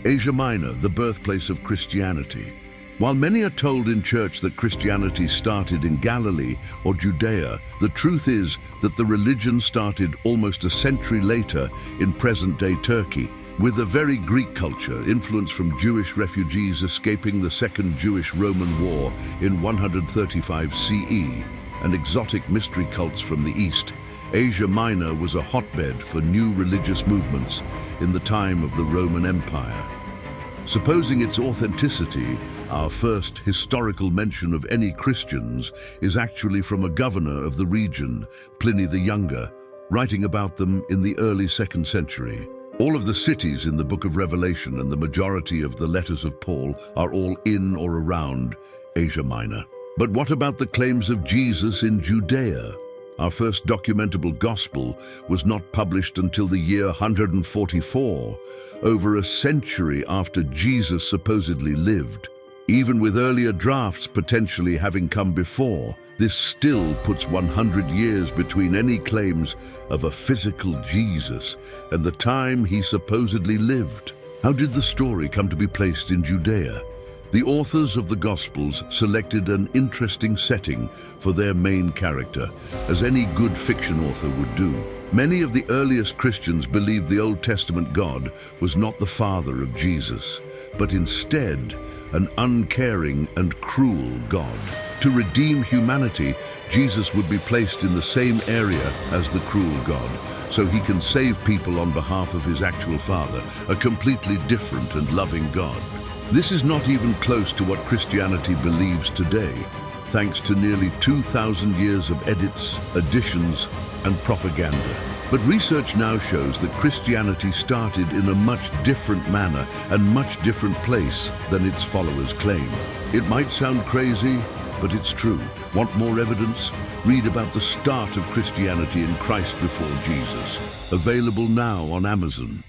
Asia Minor, the birthplace of Christianity. While many are told in church that Christianity started in Galilee or Judea, the truth is that the religion started almost a century later in present-day Turkey, with a very Greek culture, influence from Jewish refugees escaping the Second Jewish-Roman War in 135 CE, and exotic mystery cults from the East. Asia Minor was a hotbed for new religious movements in the time of the Roman Empire. Supposing its authenticity, our first historical mention of any Christians is actually from a governor of the region, Pliny the Younger, writing about them in the early 2nd century. All of the cities in the Book of Revelation and the majority of the letters of Paul are all in or around Asia Minor. But what about the claims of Jesus in Judea? Our first documentable gospel was not published until the year 144, over a century after Jesus supposedly lived. Even with earlier drafts potentially having come before, this still puts 100 years between any claims of a physical Jesus and the time he supposedly lived. How did the story come to be placed in Judea? The authors of the Gospels selected an interesting setting for their main character, as any good fiction author would do. Many of the earliest Christians believed the Old Testament God was not the father of Jesus, but instead an uncaring and cruel God. To redeem humanity, Jesus would be placed in the same area as the cruel God, so he can save people on behalf of his actual father, a completely different and loving God. This is not even close to what Christianity believes today, thanks to nearly 2,000 years of edits, additions, and propaganda. But research now shows that Christianity started in a much different manner and much different place than its followers claim. It might sound crazy, but it's true. Want more evidence? Read about the start of Christianity in Christ before Jesus. Available now on Amazon.